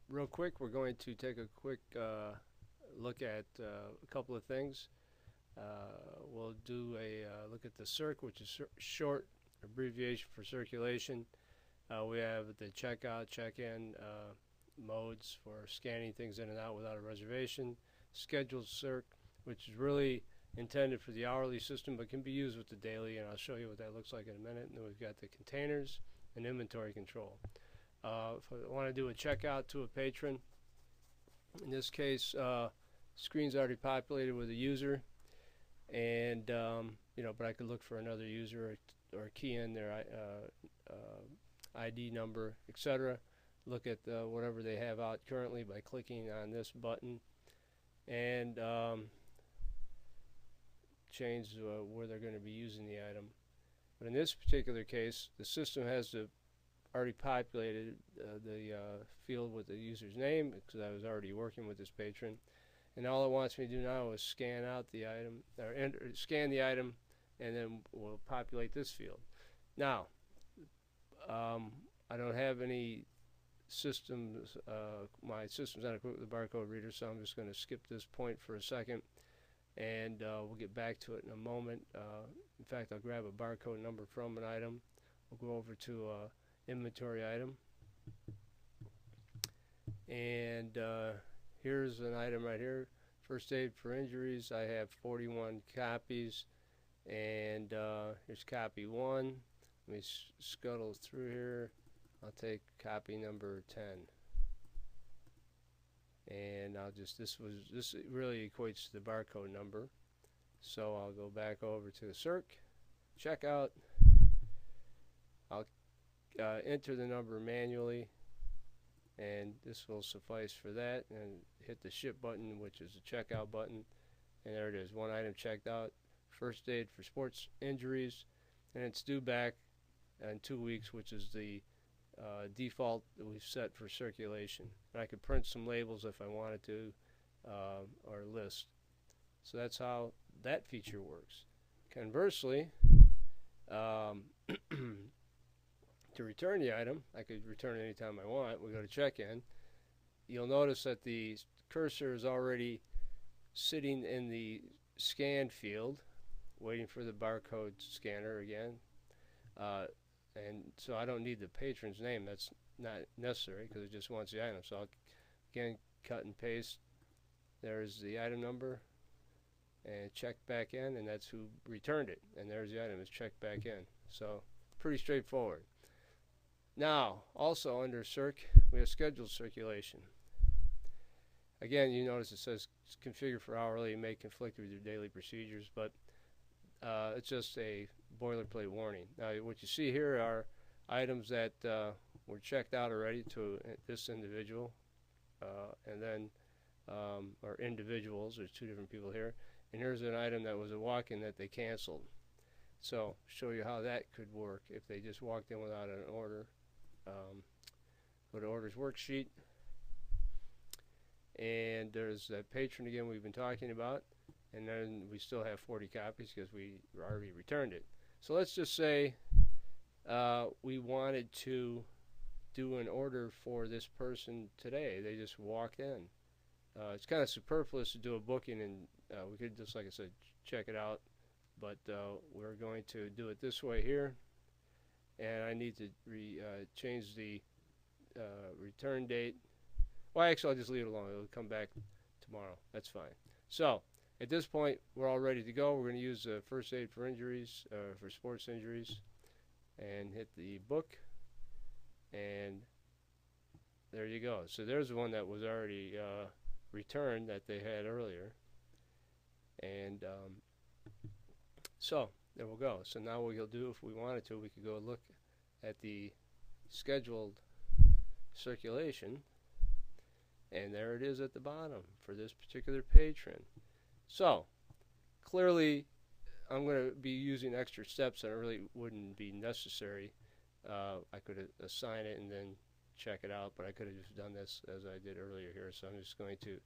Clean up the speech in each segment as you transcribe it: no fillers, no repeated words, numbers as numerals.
Real quick, we're going to take a quick look at a couple of things. We'll do a look at the Circ, which is short abbreviation for circulation. We have the checkout, check-in modes for scanning things in and out without a reservation. Scheduled Circ, which is really intended for the hourly system but can be used with the daily, and I'll show you what that looks like in a minute. And then we've got the containers and inventory control. If I want to do a checkout to a patron, in this case, screen's already populated with a user, and but I could look for another user or key in their ID number, etc. Look at whatever they have out currently by clicking on this button, and change where they're going to be using the item. But in this particular case, the system has already populated the field with the user's name, because I was already working with this patron, and all it wants me to do now is scan out the item, or scan the item, and then we'll populate this field. Now, I don't have any systems, my system's not equipped with a barcode reader, so I'm just going to skip this point for a second, and we'll get back to it in a moment. In fact, I'll grab a barcode number from an item. We'll go over to inventory item, and here's an item right here, first aid for injuries. I have 41 copies, and here's copy 1. Let me scuttle through here. I'll take copy number 10, and I'll just this really equates to the barcode number, so I'll go back over to the Circ checkout. I'll enter the number manually, and this will suffice for that, and hit the ship button, which is the checkout button, and there it is, one item checked out, first aid for sports injuries, and it's due back in 2 weeks, which is the default that we've set for circulation. And I could print some labels if I wanted to, or list. So that's how that feature works. Conversely, to return the item, I could return it anytime I want. We go to check-in. You'll notice that the cursor is already sitting in the scan field, waiting for the barcode scanner again. And so I don't need the patron's name. That's not necessary because it just wants the item. So I'll again cut and paste. There's the item number, and check back in, and that's who returned it. And there's the item. It's checked back in. So pretty straightforward. Now, also under Circ, we have scheduled circulation. Again, you notice it says configure for hourly. It may conflict with your daily procedures, but it's just a boilerplate warning. Now, what you see here are items that were checked out already to this individual, and then or individuals. There's two different people here, and here's an item that was a walk-in that they canceled. So, show you how that could work if they just walked in without an order. Go to orders worksheet, and there's that patron again we've been talking about, and then we still have 40 copies because we already returned it. So let's just say we wanted to do an order for this person today. They just walked in. It's kind of superfluous to do a booking, and we could just, like I said, check it out, but we're going to do it this way here, and I need to change the return date. Well, actually, I'll just leave it alone. It'll come back tomorrow. That's fine. So at this point, we're all ready to go. We're going to use first aid for injuries, for sports injuries, and hit the book, and there you go. So there's the one that was already returned that they had earlier, and so there we'll go. So now what we'll do, if we wanted to, we could go look at the scheduled circulation, and there it is at the bottom for this particular patron. So clearly I'm going to be using extra steps that really wouldn't be necessary. I could assign it and then check it out, but I could have just done this as I did earlier here. So I'm just going to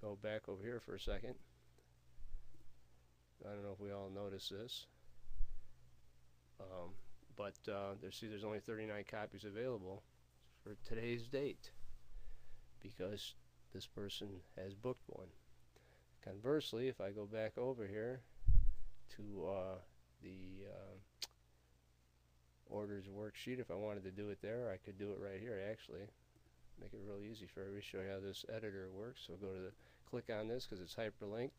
go back over here for a second. I don't know if we all notice this, but there's only 39 copies available for today's date because this person has booked one. Conversely, if I go back over here to the orders worksheet, if I wanted to do it there, I could do it right here actually. Make it real easy for everybody, show you how this editor works. So go to the, click on this because it's hyperlinked.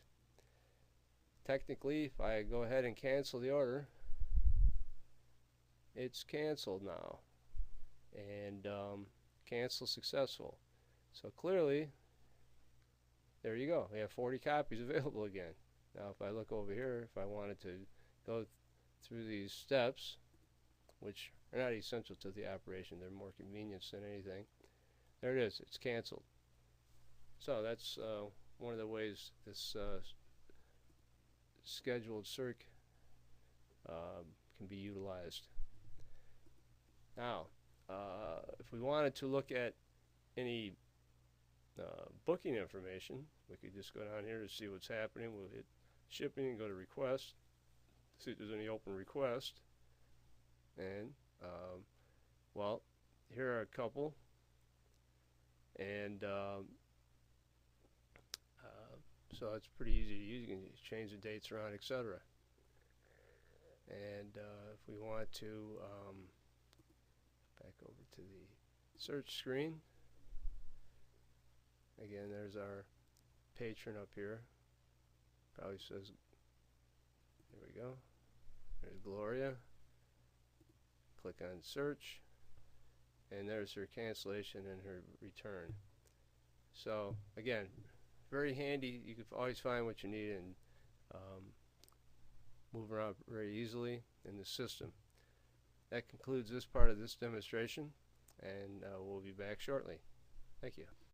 Technically, if I go ahead and cancel the order, it's canceled now, and cancel successful. So clearly, there you go. We have 40 copies available again. Now if I look over here, if I wanted to go through these steps, which are not essential to the operation, they're more convenience than anything. There it is, it's canceled. So that's one of the ways this scheduled Circ can be utilized. Now, if we wanted to look at any booking information, we could just go down here to see what's happening. We'll hit shipping and go to request, see if there's any open request. And well, here are a couple, and so it's pretty easy to use. You can change the dates around, etc. And if we want to back over to the search screen, again, there's our patron up here. Probably says, there we go. There's Gloria. Click on search, and there's her cancellation and her return. So again, very handy. You can always find what you need and move around very easily in the system. That concludes this part of this demonstration, and we'll be back shortly. Thank you.